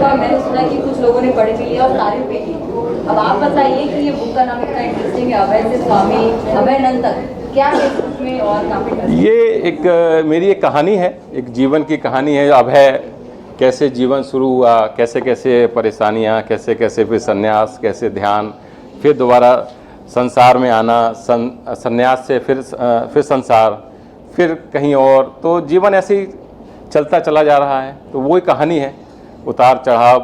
अफवाह मैंने सुना कि कुछ लोगों ने पढ़ भी लिया और तारीफ भी की। अब आप बताइए कि ये बुक का नाम इतना इंटरेस्टिंग है, अभय से स्वामी अभयानंद तक, क्या है इसमें और काफी ये एक मेरी एक कहानी है, एक जीवन की कहानी है। अभय कैसे जीवन शुरू हुआ, कैसे कैसे परेशानियाँ, कैसे कैसे फिर संन्यास, कैसे ध्यान, फिर दोबारा संसार में आना, संन्यास से फिर संसार, फिर कहीं और, तो जीवन ऐसे ही चलता चला जा रहा है। तो वही कहानी है, उतार चढ़ाव,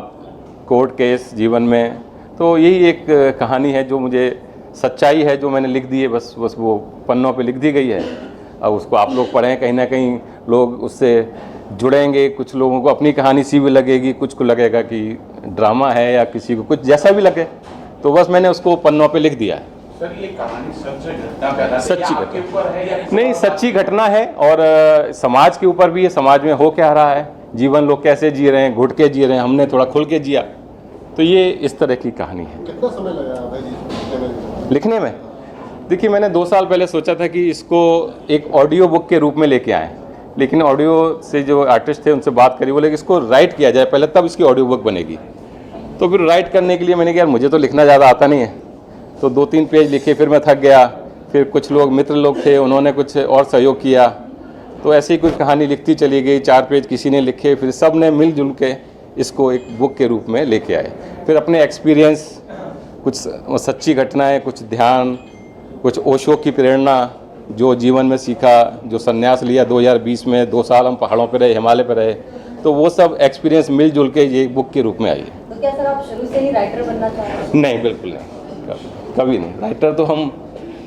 कोर्ट केस जीवन में। तो यही एक कहानी है जो मुझे सच्चाई है, जो मैंने लिख दी है, बस वो पन्नों पे लिख दी गई है। अब उसको आप लोग पढ़ें, कहीं ना कहीं लोग उससे जुड़ेंगे। कुछ लोगों को अपनी कहानी सी भी लगेगी, कुछ को लगेगा कि ड्रामा है, या किसी को कुछ जैसा भी लगे। तो बस मैंने उसको पन्नों पे लिख दिया है। सर, ये कहानी सच घटना पे आधारित सच्ची आपके ऊपर है या नहीं, सच्ची घटना है, और समाज के ऊपर भी है। समाज में हो क्या रहा है, जीवन लोग कैसे जी रहे हैं, घुट के जी रहे हैं, हमने थोड़ा खुल के जिया। तो ये इस तरह की कहानी है। कितना समय लगा भाई जी लिखने में? देखिए, मैंने 2 साल पहले सोचा था कि इसको एक ऑडियो बुक के रूप में लेके आएँ, लेकिन ऑडियो से जो आर्टिस्ट थे उनसे बात करी, बोले कि इसको राइट किया जाए पहले, तब इसकी ऑडियो बुक बनेगी। तो फिर राइट करने के लिए मैंने कहा यार मुझे तो लिखना ज़्यादा आता नहीं है, तो 2-3 पेज लिखे, फिर मैं थक गया। फिर कुछ लोग मित्र लोग थे, उन्होंने कुछ और सहयोग किया, तो ऐसे ही कुछ कहानी लिखती चली गई। 4 पेज किसी ने लिखे, फिर सब ने मिलजुल के इसको एक बुक के रूप में लेके आए। फिर अपने एक्सपीरियंस, कुछ सच्ची घटनाएं, कुछ ध्यान, कुछ ओशो की प्रेरणा, जो जीवन में सीखा, जो संन्यास लिया 2020 में, 2 साल हम पहाड़ों पर रहे, हिमालय पर रहे, तो वो सब एक्सपीरियंस मिलजुल के ये बुक के रूप में आई है। तो क्या सर आप शुरू से ही राइटर बनना चाहते हैं? नहीं, बिल्कुल नहीं, कभी नहीं। राइटर तो हम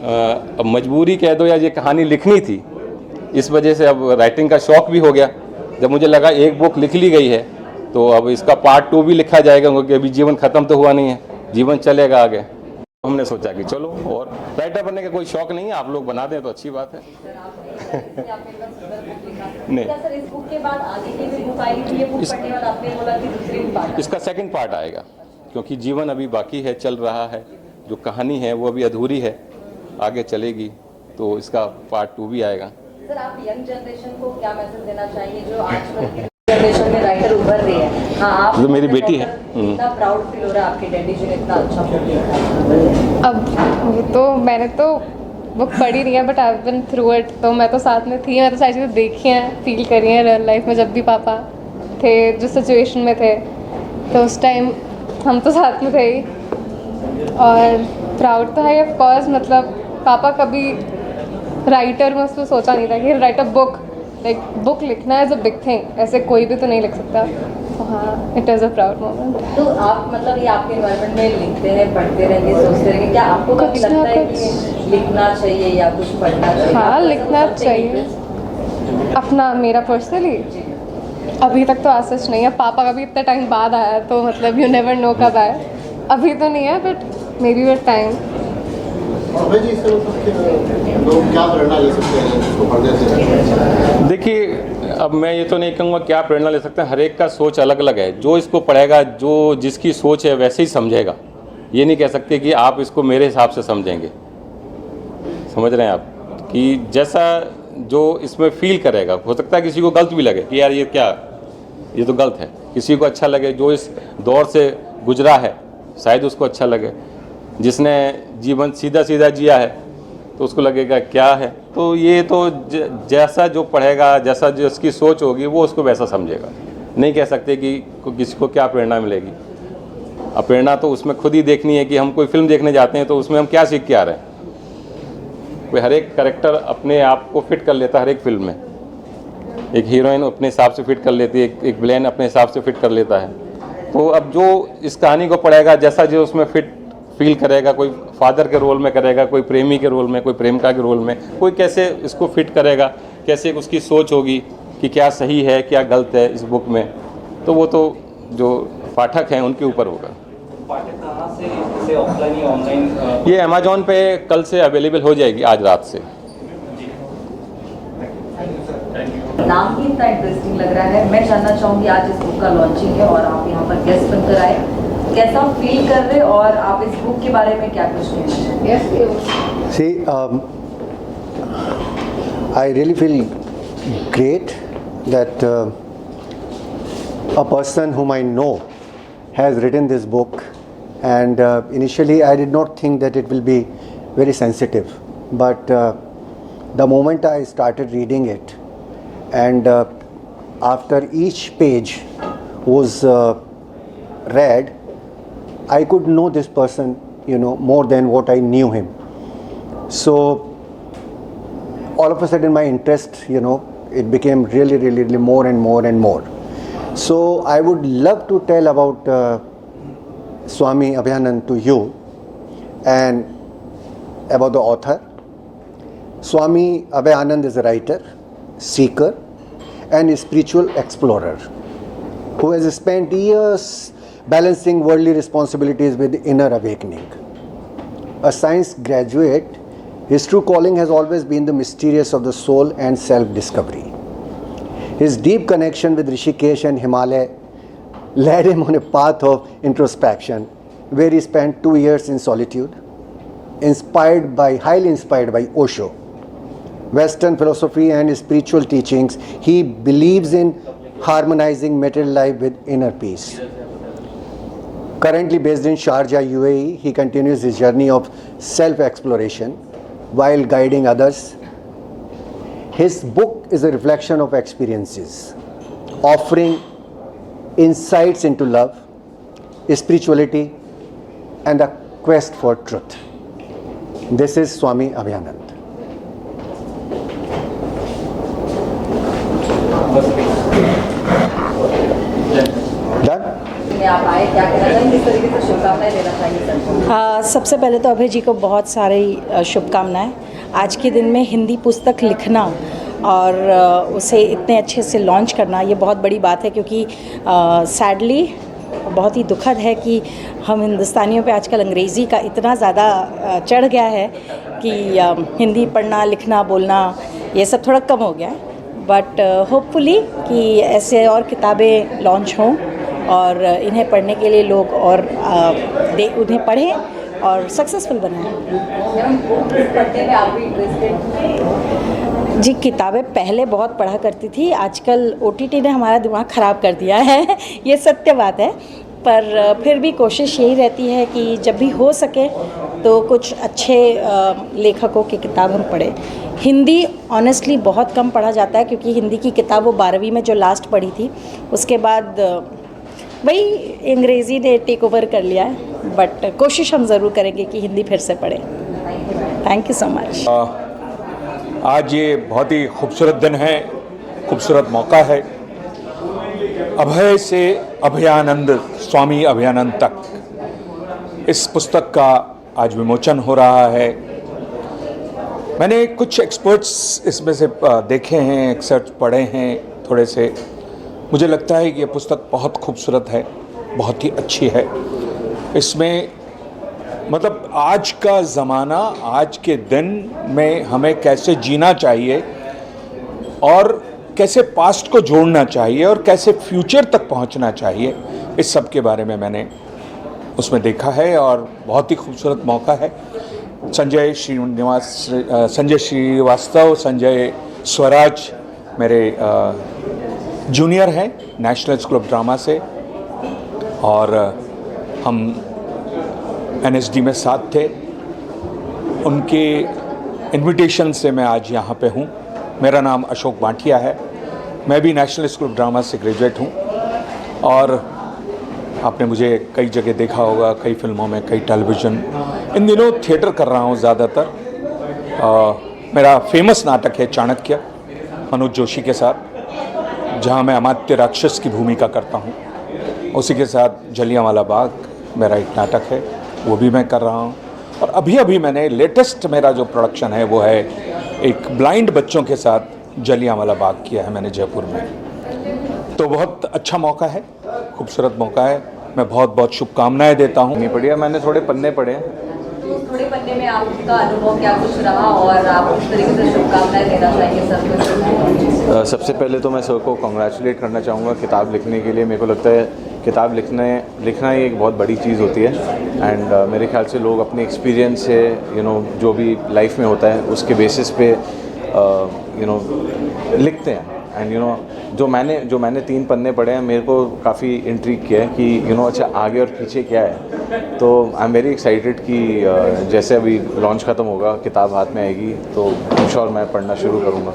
अब मजबूरी कह दो, या ये कहानी लिखनी थी, इस वजह से अब राइटिंग का शौक़ भी हो गया। जब मुझे लगा एक बुक लिख ली गई है, तो अब इसका पार्ट 2 भी लिखा जाएगा, क्योंकि अभी जीवन ख़त्म तो हुआ नहीं है, जीवन चलेगा आगे। हमने सोचा कि चलो, और राइटर बनने का कोई शौक़ नहीं है, आप लोग बना दें तो अच्छी बात है। नहीं, क्या सर इस बुक के बाद आगे की भी बुक आएगी? ये बुक पढ़ने वाला आपने बोला कि दूसरी पार्ट, इसका सेकंड पार्ट आएगा, क्योंकि जीवन अभी बाकी है, चल रहा है। जो कहानी है वो अभी अधूरी है, आगे चलेगी, तो इसका पार्ट 2 भी आएगा। सर आप यंग जनरेशन को क्या मैसेज देना चाहिए, जो आजकल की जनरेशन में राइटर उभर रही है? हाँ, आप तो मेरी बेटी है। इतना प्राउड फील हो रहा है आपके डैडी जी ने इतना अच्छा बुक लिखा। अब तो मैंने तो बुक पढ़ी नहीं है, but I have been through it. तो मैं तो साथ में थी, मैं तो सारी चीज़ें देखी हैं, फील करी हैं रियल लाइफ में। जब भी पापा थे जिस सिचुएशन में थे, तो उस टाइम हम तो साथ में थे ही। और प्राउड तो है ऑफ कोर्स, मतलब पापा कभी राइटर में उसको सोचा नहीं था कि right a book, like book लिखना इज़ अ बिग थिंग, ऐसे कोई भी तो नहीं लिख सकता। तो हाँ, it is a proud moment. तो आप मतलब ये आपके एनवायरनमेंट में लिखते हैं, पढ़ते रहेंगे, सोचते रहेंगे, क्या आपको कभी लगता है कि लिखना चाहिए या कुछ पढ़ना चाहिए? हाँ, लिखना चाहिए। अपना मेरा पर्सनली अभी तक तो आसच नहीं है, पापा का भी इतना टाइम बाद आया, तो मतलब यू नेवर नो कब आए। अभी तो नहीं है, but may be with time. और भाई जी इससे मतलब लोग क्या प्रेरणा ले सकते हैं इसको पढ़ने से? देखिए, अब मैं ये तो नहीं कहूँगा क्या प्रेरणा ले सकते हैं, हर एक का सोच अलग अलग है। जो इसको पढ़ेगा, जो जिसकी सोच है वैसे ही समझेगा। ये नहीं कह सकते कि आप इसको मेरे हिसाब से समझेंगे। समझ रहे हैं आप, कि जैसा जो इसमें फील करेगा, हो सकता है किसी को गलत भी लगे कि यार ये क्या, ये तो गलत है। किसी को अच्छा लगे, जो इस दौर से गुजरा है शायद उसको अच्छा लगे। जिसने जीवन सीधा सीधा जिया है तो उसको लगेगा क्या है। तो ये तो जैसा जो पढ़ेगा, जैसा जिसकी सोच होगी वो उसको वैसा समझेगा। नहीं कह सकते कि किसी को क्या प्रेरणा मिलेगी। अब प्रेरणा तो उसमें खुद ही देखनी है कि हम कोई फिल्म देखने जाते हैं तो उसमें हम क्या सीख के आ रहे हैं। कोई हर एक कैरेक्टर अपने आप को फिट कर लेता है हर एक फिल्म में। एक हीरोइन अपने हिसाब से फिट कर लेती है, एक विलेन अपने हिसाब से फिट कर लेता है। तो अब जो इस कहानी को पढ़ेगा, जैसा जो उसमें फिट फील करेगा, कोई फादर के रोल में करेगा, कोई प्रेमी के रोल में, कोई प्रेमिका के रोल में, कोई कैसे इसको फिट करेगा, कैसे उसकी सोच होगी कि क्या सही है क्या गलत है इस बुक में, तो वो तो जो पाठक हैं उनके ऊपर होगा। पाठक कहाँ से इसे ऑफलाइन या ऑनलाइन? ये अमेजोन पे कल से अवेलेबल हो जाएगी, आज रात से। नाम ही इतना इंटरेस्टिंग लग रहा है। मैं जानना चाहूँगी, आज इस बुक का लॉन्चिंग है और आप यहाँ पर गेस्ट बनकर आए, कैसा फील कर रहे और आप इस बुक के बारे में क्या कुछ कहना चाहते हैं? See, I really feel great that a person whom I know has written this book, and initially I did not think that it will be very sensitive, but the moment I started reading it, and after each page was read, I could know this person, more than what I knew him. So all of a sudden my interest, it became really more and more and more. So I would love to tell about Swami Abhayanand to you, and about the author. Swami Abhayanand is a writer, seeker, and a spiritual explorer who has spent years balancing worldly responsibilities with inner awakening. A science graduate, his true calling has always been the mysterious of the soul and self-discovery. His deep connection with Rishikesh and Himalaya led him on a path of introspection, where he spent 2 years in solitude, highly inspired by Osho, Western philosophy and spiritual teachings. He believes in harmonizing material life with inner peace. Currently based in Sharjah, UAE, he continues his journey of self-exploration while guiding others. His book is a reflection of experiences, offering insights into love, spirituality, and the quest for truth. This is Swami Abhayanand. Done? आप आए, क्या कहना चाहेंगे, किस तरीके से शुभकामनाएं देना चाहिए सबको? सबसे पहले तो अभय जी को बहुत सारी शुभकामनाएं। आज के दिन में हिंदी पुस्तक लिखना और उसे इतने अच्छे से लॉन्च करना, ये बहुत बड़ी बात है, क्योंकि सैडली बहुत ही दुखद है कि हम हिंदुस्तानियों पे आजकल अंग्रेज़ी का इतना ज़्यादा चढ़ गया है कि हिंदी पढ़ना, लिखना, बोलना ये सब थोड़ा कम हो गया है। बट होपफुली कि ऐसे और किताबें लॉन्च हों और इन्हें पढ़ने के लिए लोग और उन्हें पढ़ें और सक्सेसफुल बनाएं। पढ़ने में आप भी इंटरेस्टेड? जी, किताबें पहले बहुत पढ़ा करती थी, आजकल OTT ने हमारा दिमाग ख़राब कर दिया है ये सत्य बात है। पर फिर भी कोशिश यही रहती है कि जब भी हो सके तो कुछ अच्छे लेखकों की किताब हम पढ़ें। हिंदी ऑनेस्टली बहुत कम पढ़ा जाता है, क्योंकि हिंदी की किताब वो 12वीं में जो लास्ट पढ़ी थी, उसके बाद वही अंग्रेज़ी ने टेक ओवर कर लिया है। बट कोशिश हम ज़रूर करेंगे कि हिंदी फिर से पढ़ें। Thank you so much. आज ये बहुत ही खूबसूरत दिन है, खूबसूरत मौका है। अभय से अभयानंद, स्वामी अभयानंद तक इस पुस्तक का आज विमोचन हो रहा है। मैंने कुछ एक्सपर्ट्स इसमें से देखे हैं, एक्सर्ट पढ़े हैं थोड़े से। मुझे लगता है कि ये पुस्तक बहुत खूबसूरत है, बहुत ही अच्छी है। इसमें मतलब आज का ज़माना, आज के दिन में हमें कैसे जीना चाहिए और कैसे पास्ट को जोड़ना चाहिए और कैसे फ्यूचर तक पहुंचना चाहिए, इस सब के बारे में मैंने उसमें देखा है और बहुत ही खूबसूरत मौका है। संजय श्रीवास्तव, संजय स्वराज मेरे जूनियर हैं नेशनल स्कूल ऑफ ड्रामा से, और हम NSD में साथ थे। उनके इनविटेशन से मैं आज यहाँ पे हूँ। मेरा नाम अशोक भाटिया है, मैं भी नेशनल स्कूल ऑफ ड्रामा से ग्रेजुएट हूँ, और आपने मुझे कई जगह देखा होगा, कई फिल्मों में, कई टेलीविज़न। इन दिनों थिएटर कर रहा हूँ ज़्यादातर। मेरा फेमस नाटक है चाणक्य, मनोज जोशी के साथ, जहाँ मैं अमात्य राक्षस की भूमिका करता हूँ। उसी के साथ जलियांवाला बाग मेरा एक नाटक है, वो भी मैं कर रहा हूँ। और अभी मैंने लेटेस्ट मेरा जो प्रोडक्शन है वो है एक ब्लाइंड बच्चों के साथ जलियांवाला बाग किया है मैंने जयपुर में। तो बहुत अच्छा मौका है, खूबसूरत मौका है। मैं बहुत बहुत शुभकामनाएं देता हूँ। नहीं पढ़िया, मैंने थोड़े पन्ने पढ़े हैं। थोड़े पन्ने में आपका अनुभव क्या कुछ रहा और आप किस तरीके से शुभकामनाएं देना चाहेंगे सबको? सबसे पहले तो मैं सबको कॉन्ग्रेचुलेट करना चाहूँगा किताब लिखने के लिए। मेरे को लगता है किताब लिखना ही एक बहुत बड़ी चीज़ होती है। एंड मेरे ख्याल से लोग अपने एक्सपीरियंस से जो भी लाइफ में होता है उसके बेसिस पे लिखते हैं। एंड जो मैंने 3 पन्ने पढ़े हैं मेरे को काफ़ी इंट्रीग किया है कि अच्छा आगे और पीछे क्या है। तो आई एम वेरी एक्साइटेड कि जैसे अभी लॉन्च ख़त्म होगा, किताब हाथ में आएगी तो आई एम श्योर मैं पढ़ना शुरू करूँगा।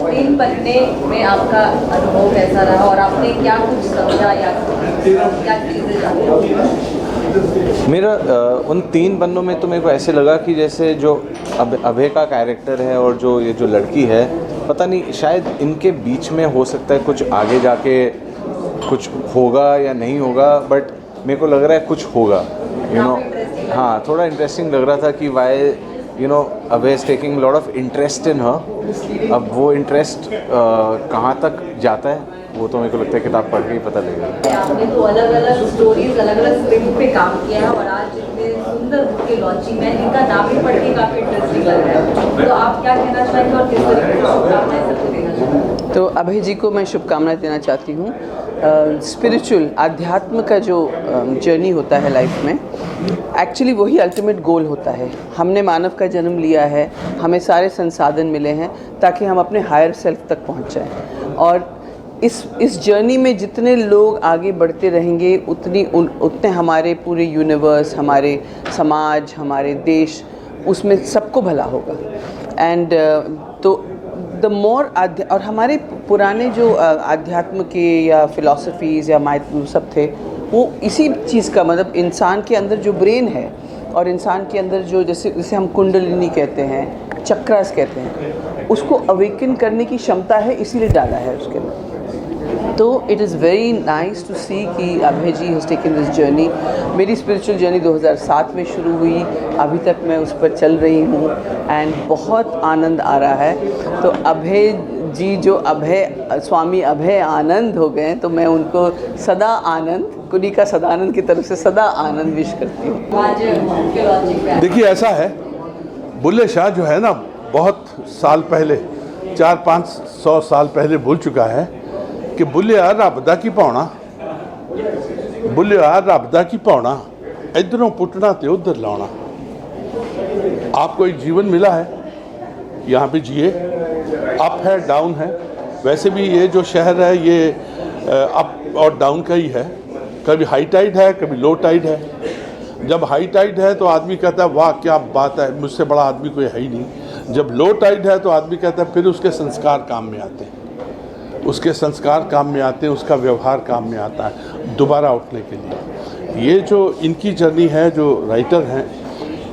3 पन्ने में आपका अनुभव कैसा रहा और आपने क्या कुछ समझा या क्या चीज़ें जानी? मेरा उन 3 पन्नों में तो मेरे को ऐसे लगा कि जैसे जो अभय का कैरेक्टर है और ये जो लड़की है, पता नहीं शायद इनके बीच में हो सकता है कुछ आगे जाके कुछ होगा या नहीं होगा, बट मेरे को लग रहा है कुछ होगा। हाँ, थोड़ा इंटरेस्टिंग लग रहा था कि why Abhay is taking lot of interest in her. अब वो इंटरेस्ट कहाँ तक जाता है वो तो मेरे को लगता है किताब पढ़ के ही पता लगेगा। आपने तो अलग अलग स्टोरीज, अलग अलग स्क्रिप्ट पे काम किया है और आज इतने सुंदर बुक की लॉन्चिंग में इनका नाम ही पढ़ के काफ़ी इंटरेस्टिंग लग रहा है। तो आप क्या कहना चाहेंगे और किस तरीके की शुभकामनाएं सबको देना चाहेंगे? तो अभय जी को मैं शुभकामनाएं देना चाहती हूँ। स्पिरिचुअल आध्यात्म का जो जर्नी होता है लाइफ में, एक्चुअली वही अल्टीमेट गोल होता है। हमने मानव का जन्म लिया है, हमें सारे संसाधन मिले हैं ताकि हम अपने हायर सेल्फ तक पहुँच जाएँ। और इस जर्नी में जितने लोग आगे बढ़ते रहेंगे उतने हमारे पूरे यूनिवर्स, हमारे समाज, हमारे देश, उसमें सबको भला होगा। एंड तो द मोर और हमारे पुराने जो आध्यात्म के या फिलॉसफीज़ या सब थे, वो इसी चीज़ का मतलब इंसान के अंदर जो ब्रेन है और इंसान के अंदर जो जैसे हम कुंडलिनी कहते हैं, चक्रास कहते हैं, उसको अवेकन करने की क्षमता है, इसीलिए डाला है उसके अंदर। तो it is very nice to see कि Abhay ji has taken this journey. मेरी स्पिरिचुअल जर्नी 2007 में शुरू हुई, अभी तक मैं उस पर चल रही हूँ एंड बहुत आनंद आ रहा है। तो अभय जी जो स्वामी अभय आनंद हो गए, तो मैं उनको सदा आनंद, कुनिका सदानंद की तरफ से सदा आनंद विश करती हूँ। देखिए ऐसा है, बुल्ले शाह जो है ना, बहुत साल पहले 400-500 साल पहले बोल चुका है कि बुल्लिया रबदा की पौना इधरों पुटना ते उधर लाना। आपको एक जीवन मिला है, यहाँ पे जिए, अप है डाउन है। वैसे भी ये जो शहर है ये अप और डाउन का ही है, कभी हाई टाइड है कभी लो टाइड है। जब हाई टाइड है तो आदमी कहता है वाह क्या बात है, मुझसे बड़ा आदमी कोई है ही नहीं। जब लो टाइड है तो आदमी कहता है फिर उसके संस्कार काम में आते हैं, उसका व्यवहार काम में आता है दोबारा उठने के लिए। ये जो इनकी जर्नी है, जो राइटर हैं,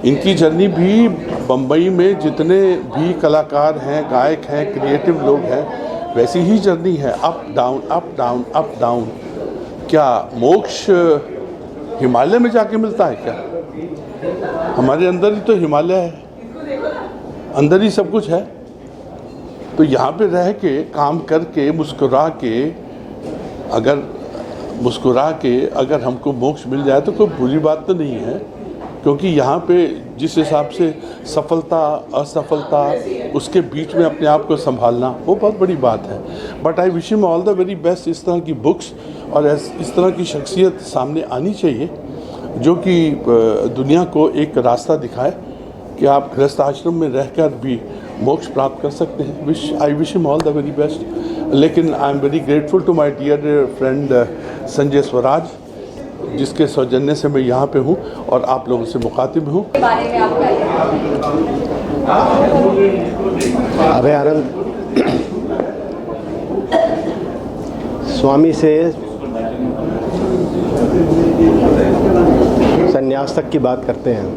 इनकी जर्नी भी बम्बई में जितने भी कलाकार हैं, गायक हैं, क्रिएटिव लोग हैं, वैसी ही जर्नी है, up down up down up down. क्या मोक्ष हिमालय में जाके मिलता है क्या? हमारे अंदर ही तो हिमालय है, अंदर ही सब कुछ है। तो यहाँ पे रह के काम करके मुस्कुरा के अगर हमको मोक्ष मिल जाए तो कोई बुरी बात तो नहीं है, क्योंकि यहाँ पे जिस हिसाब से सफलता असफलता उसके बीच में अपने आप को संभालना वो बहुत बड़ी बात है। But I wish him all the very best. इस तरह की बुक्स और इस तरह की शख्सियत सामने आनी चाहिए जो कि दुनिया को एक रास्ता दिखाए कि आप गृहस्थ आश्रम में रहकर भी मोक्ष प्राप्त कर सकते हैं। I wish him all the very best. लेकिन I am very grateful to my dear friend Sanjay Swaraj, जिसके सौजन्य से मैं यहाँ पे हूँ और आप लोगों से मुखातिब हूँ। अभय आनंद स्वामी से संन्यास तक की बात करते हैं।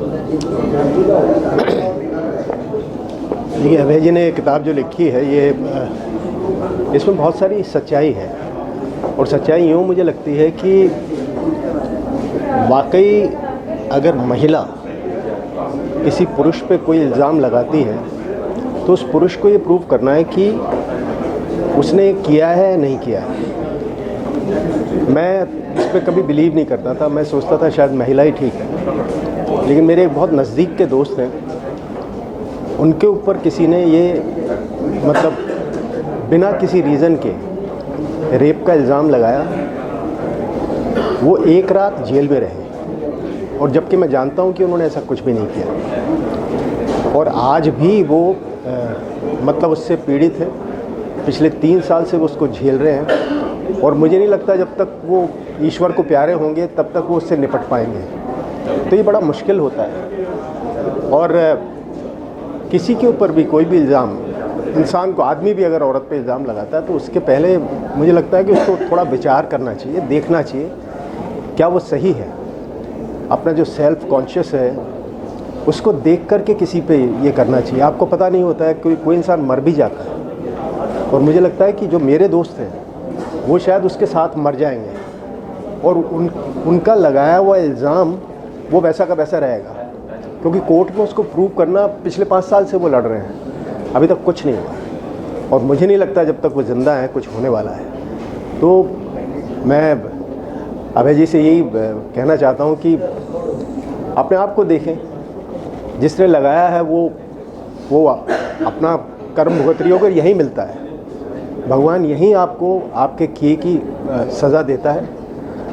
देखिए, अभय जी ने किताब जो लिखी है ये इसमें बहुत सारी सच्चाई है, और सच्चाई यूँ मुझे लगती है कि वाकई अगर महिला किसी पुरुष पे कोई इल्ज़ाम लगाती है तो उस पुरुष को ये प्रूव करना है कि उसने किया है नहीं किया है। मैं इस पर कभी बिलीव नहीं करता था, मैं सोचता था शायद महिला ही ठीक है। लेकिन मेरे एक बहुत नज़दीक के दोस्त हैं, उनके ऊपर किसी ने ये मतलब बिना किसी रीज़न के रेप का इल्ज़ाम लगाया। वो एक रात जेल में रहे, और जबकि मैं जानता हूँ कि उन्होंने ऐसा कुछ भी नहीं किया, और आज भी वो मतलब उससे पीड़ित है पिछले 3 साल से वो उसको झेल रहे हैं और मुझे नहीं लगता जब तक वो ईश्वर को प्यारे होंगे तब तक वो उससे निपट पाएंगे। तो ये बड़ा मुश्किल होता है और किसी के ऊपर भी कोई भी इल्ज़ाम, इंसान को, आदमी भी अगर औरत पे इल्ज़ाम लगाता है तो उसके पहले मुझे लगता है कि उसको थोड़ा विचार करना चाहिए, देखना चाहिए क्या वो सही है। अपना जो सेल्फ कॉन्शियस है उसको देख करके किसी पे ये करना चाहिए। आपको पता नहीं होता है कोई इंसान मर भी जाता है और मुझे लगता है कि जो मेरे दोस्त हैं वो शायद उसके साथ मर जाएंगे और उनका लगाया हुआ इल्ज़ाम वो वैसा का वैसा रहेगा, क्योंकि कोर्ट में उसको प्रूव करना, पिछले 5 साल से वो लड़ रहे हैं, अभी तक कुछ नहीं हुआ और मुझे नहीं लगता जब तक वो ज़िंदा है कुछ होने वाला है। तो मैं अभय जी से यही कहना चाहता हूँ कि अपने आप को देखें, जिसने लगाया है वो अपना कर्म भुगत रही होकर यही मिलता है। भगवान यहीं आपको आपके किए की सज़ा देता है।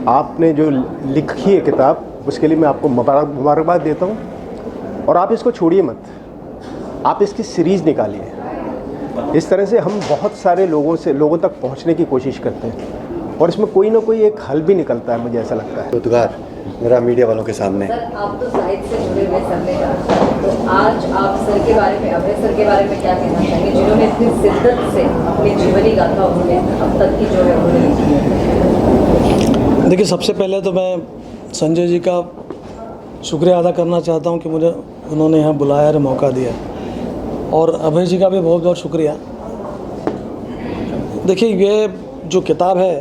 आपने जो लिखी है किताब उसके लिए मैं आपको मुबारकबाद देता हूँ और आप इसको छोड़िए मत, आप इसकी सीरीज़ निकालिए। इस तरह से हम बहुत सारे लोगों तक पहुँचने की कोशिश करते हैं और इसमें कोई ना कोई एक हल भी निकलता है, मुझे ऐसा लगता है। उद्गार मेरा मीडिया वालों के सामने। सर आप तो साहित्य से जुड़े हुए सर ने कहा, तो आज आप सर के बारे में, अभय सर के बारे में क्या कहना चाहेंगे जिन्होंने इतनी शिद्दत से अपनी जीवनी गाथा उन्होंने अब तक की जो है उन्होंने लिखी है? देखिए, सबसे पहले तो मैं संजय जी का शुक्रिया अदा करना चाहता हूं कि मुझे उन्होंने यहाँ बुलाया और मौका दिया, और अभय जी का भी बहुत बहुत शुक्रिया। देखिए, ये जो किताब है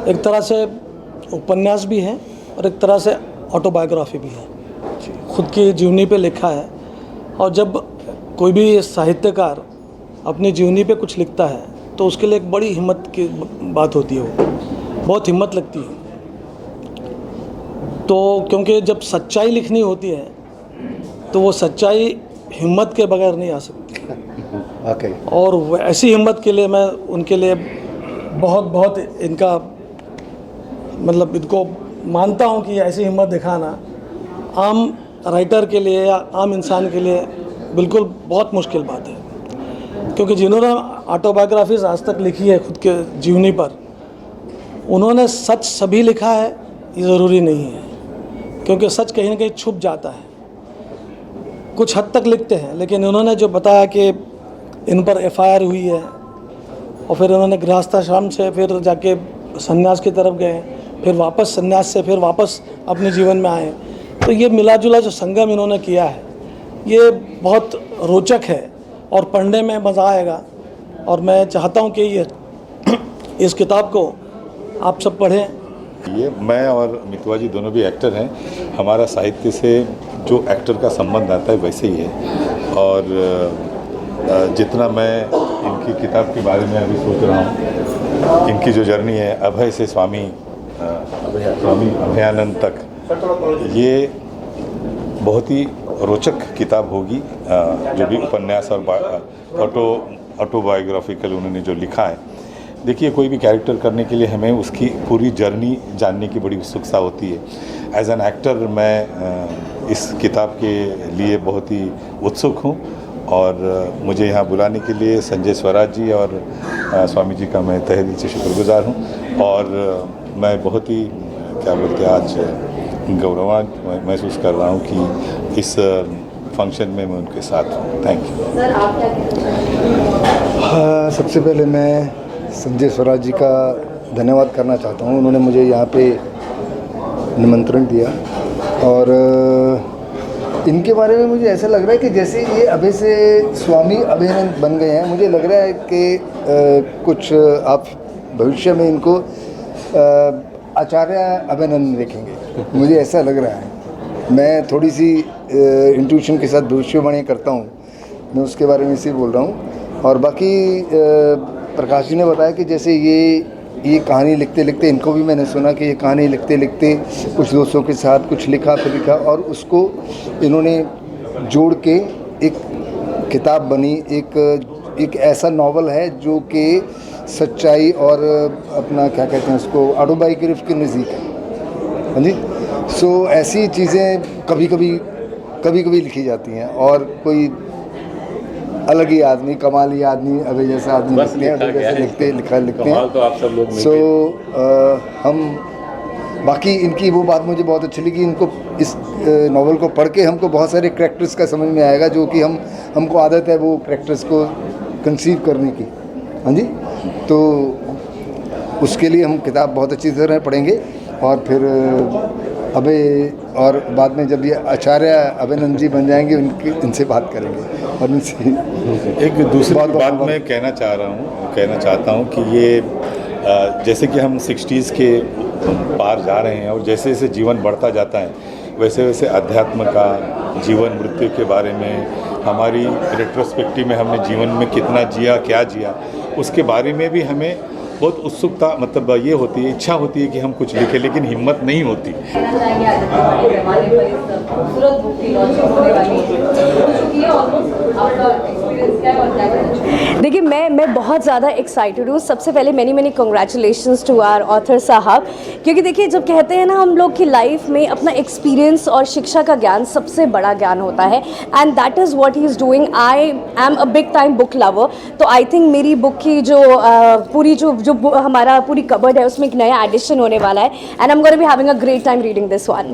एक तरह से उपन्यास भी है और एक तरह से ऑटोबायोग्राफी भी है, खुद की जीवनी पे लिखा है। और जब कोई भी साहित्यकार अपनी जीवनी पे कुछ लिखता है तो उसके लिए एक बड़ी हिम्मत की बात होती है, वो बहुत हिम्मत लगती है। तो क्योंकि जब सच्चाई लिखनी होती है तो वो सच्चाई हिम्मत के बगैर नहीं आ सकती। और ऐसी हिम्मत के लिए मैं उनके लिए बहुत बहुत इनका मतलब इनको मानता हूँ कि ऐसी हिम्मत दिखाना आम राइटर के लिए या आम इंसान के लिए बिल्कुल बहुत मुश्किल बात है। क्योंकि जिन्होंने ऑटोबायोग्राफीज आज तक लिखी है खुद के जीवनी पर, उन्होंने सच सभी लिखा है ये ज़रूरी नहीं है, क्योंकि सच कहीं ना कहीं छुप जाता है। कुछ हद तक लिखते हैं, लेकिन उन्होंने जो बताया कि इन पर FIR हुई है और फिर उन्होंने गृहस्थाश्रम से फिर जाके सन्यास की तरफ गए, फिर वापस सन्यास से फिर वापस अपने जीवन में आए, तो ये मिला जुला जो संगम इन्होंने किया है ये बहुत रोचक है और पढ़ने में मज़ा आएगा। और मैं चाहता हूँ कि ये इस किताब को आप सब पढ़ें। ये मैं और मितवा जी दोनों भी एक्टर हैं, हमारा साहित्य से जो एक्टर का संबंध आता है वैसे ही है। और जितना मैं इनकी किताब के बारे में अभी सोच रहा हूँ, इनकी जो जर्नी है अभय से स्वामी अभयानंद तक, ये बहुत ही रोचक किताब होगी। जो भी उपन्यास और ऑटोबायोग्राफिकल उन्होंने जो लिखा है, देखिए कोई भी कैरेक्टर करने के लिए हमें उसकी पूरी जर्नी जानने की बड़ी उत्सुकता होती है। एज एन एक्टर मैं इस किताब के लिए बहुत ही उत्सुक हूँ और मुझे यहाँ बुलाने के लिए संजय स्वराज जी और स्वामी जी का मैं तहे दिल से शुक्रगुजार हूँ। और मैं बहुत ही क्या बोलते हैं आज गौरवान्वित महसूस कर रहा हूँ कि इस फंक्शन में मैं उनके साथ हूँ। Thank you. सर आप क्या कहना चाहेंगे? सबसे पहले मैं संजय स्वराज जी का धन्यवाद करना चाहता हूँ। उन्होंने मुझे यहाँ पे निमंत्रण दिया और इनके बारे में मुझे ऐसा लग रहा है कि जैसे ये अभय से स्वामी अभयानंद बन गए हैं। मुझे लग रहा है कि कुछ आप भविष्य में इनको आचार्य अभयानंद देखेंगे, मुझे ऐसा लग रहा है। मैं थोड़ी सी इंट्यूशन के साथ भविष्यवाणी करता हूँ, मैं उसके बारे में इसी बोल रहा हूँ। और बाकी प्रकाश जी ने बताया कि जैसे ये कहानी लिखते लिखते, इनको भी मैंने सुना कि ये कहानी लिखते लिखते कुछ दोस्तों के साथ कुछ लिखा फिर लिखा और उसको इन्होंने जोड़ के एक किताब बनी। एक ऐसा नावल है जो कि सच्चाई और अपना क्या कहते हैं उसको ऑटोबायोग्राफी के नज़दीक है। हाँ जी। सो ऐसी चीज़ें कभी कभी लिखी जाती हैं और कोई अलग ही आदमी, कमाली आदमी, अभय जैसा आदमी बस लिखते हैं, लिखा अभय गया जैसे है। लिखते कमाल हैं। तो आप सब लोग मिलके- सो हम बाकी इनकी वो बात मुझे बहुत अच्छी लगी, इनको इस नॉवल को पढ़ के हमको बहुत सारे करैक्टर्स का समझ में आएगा, जो कि हमको आदत है वो करैक्टर्स को कंसीव करने की। हाँ जी, तो उसके लिए हम किताब बहुत अच्छी तरह पढ़ेंगे और फिर अभय और बाद में जब ये आचार्य अभयनंद जी बन जाएंगे इनसे बात करेंगे और इनसे एक दूसरी बहुत बात बहुत- मैं कहना चाहता हूँ कि ये जैसे कि हम 60s के पार जा रहे हैं और जैसे जैसे जीवन बढ़ता जाता है वैसे वैसे अध्यात्म का, जीवन मृत्यु के बारे में, हमारी रेट्रोस्पेक्टिव में हमने जीवन में कितना जिया, क्या जिया, उसके बारे में भी हमें बहुत उत्सुकता, मतलब ये होती है, इच्छा होती है कि हम कुछ लिखें, लेकिन हिम्मत नहीं होती। कहना चाहेंगे आज हमारे पैमाने पर इस खूबसूरत बुक की लॉन्चिंग होने वाली है, जो कि है ऑलमोस्ट आपका एक्सपीरियंस क्या है और क्या कहना चाहिए? देखिए मैं बहुत ज़्यादा एक्साइटेड हूँ। सबसे पहले many congratulations to our author साहब, क्योंकि देखिए जब कहते हैं ना हम लोग की लाइफ में अपना एक्सपीरियंस और शिक्षा का ज्ञान सबसे बड़ा ज्ञान होता है, and that is what he is doing. I am a big time book lover, तो आई थिंक मेरी बुक की जो पूरी जो हमारा पूरी कबर्ड है उसमें एक नया एडिशन होने वाला है, and I am gonna be having a great time reading this one.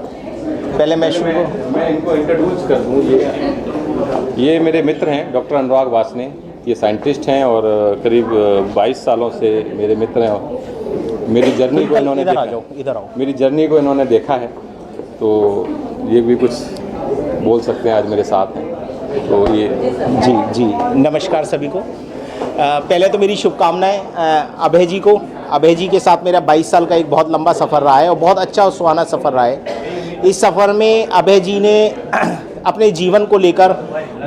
पहले मैं इनको इंट्रोड्यूस कर दूँ। ये मेरे मित्र हैं डॉक्टर अनुराग वासने, ये साइंटिस्ट हैं और करीब 22 सालों से मेरे मित्र हैं और मेरी जर्नी को इन्होंने मेरी जर्नी को इन्होंने देखा है, तो ये भी कुछ बोल सकते हैं, आज मेरे साथ हैं। तो ये जी नमस्कार सभी को। पहले तो मेरी शुभकामनाएं अभय जी को। अभय जी के साथ मेरा 22 साल का एक बहुत लंबा सफ़र रहा है और बहुत अच्छा और सुहाना सफ़र रहा है। इस सफ़र में अभय जी ने अपने जीवन को लेकर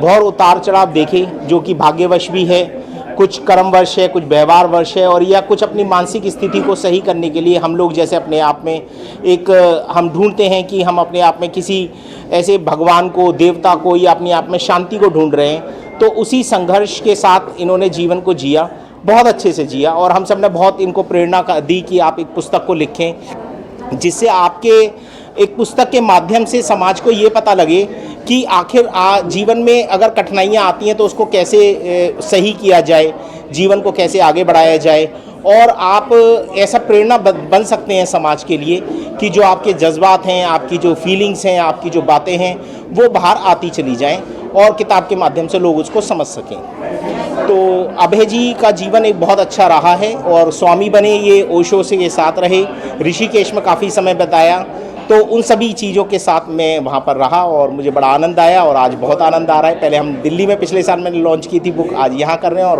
बहुत उतार चढ़ाव देखे, जो कि भाग्यवश भी है, कुछ कर्मवश है, कुछ व्यवहारवश है, और या कुछ अपनी मानसिक स्थिति को सही करने के लिए हम लोग जैसे अपने आप में एक हम ढूंढते हैं कि हम अपने आप में किसी ऐसे भगवान को, देवता को, या अपने आप में शांति को ढूंढ रहे हैं। तो उसी संघर्ष के साथ इन्होंने जीवन को जिया, बहुत अच्छे से जिया, और हम सब ने बहुत इनको प्रेरणा दी कि आप एक पुस्तक को लिखें, जिससे आपके एक पुस्तक के माध्यम से समाज को ये पता लगे कि आखिर जीवन में अगर कठिनाइयाँ आती हैं तो उसको कैसे सही किया जाए, जीवन को कैसे आगे बढ़ाया जाए, और आप ऐसा प्रेरणा बन सकते हैं समाज के लिए कि जो आपके जज्बात हैं, आपकी जो फीलिंग्स हैं, आपकी जो बातें हैं, वो बाहर आती चली जाएं और किताब के माध्यम से लोग उसको समझ सकें। तो अभय जी का जीवन एक बहुत अच्छा रहा है, और स्वामी बने, ये ओशो से के साथ रहे, ऋषिकेश में काफ़ी समय बिताया, तो उन सभी चीज़ों के साथ मैं वहाँ पर रहा और मुझे बड़ा आनंद आया, और आज बहुत आनंद आ रहा है। पहले हम दिल्ली में पिछले साल मैंने लॉन्च की थी बुक, आज यहाँ कर रहे हैं, और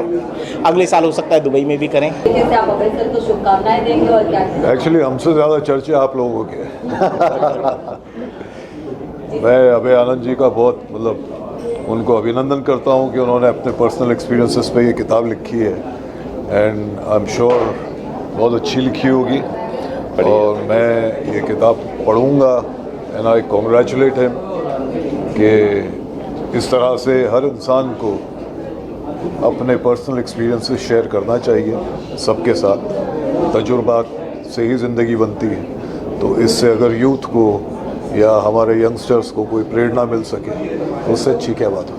अगले साल हो सकता है दुबई में भी करें। कैसे आप अभय सर को शुभकामनाएं देंगे और क्या? एक्चुअली हमसे ज़्यादा चर्चा आप लोगों की है। मैं अभय आनंद जी का बहुत उनको अभिनंदन करता हूँ कि उन्होंने अपने पर्सनल एक्सपीरियंसेस पे ये किताब लिखी है, एंड आई एम श्योर बहुत अच्छी लिखी होगी, और मैं ये किताब पढ़ूँगा, एंड आई कॉन्ग्रेचुलेट हिम कि इस तरह से हर इंसान को अपने पर्सनल एक्सपीरियंसेस शेयर करना चाहिए सबके साथ। तजुर्बात से ही ज़िंदगी बनती है, तो इससे अगर यूथ को या हमारे यंगस्टर्स को कोई प्रेरणा मिल सके तो उससे अच्छी क्या बात हो।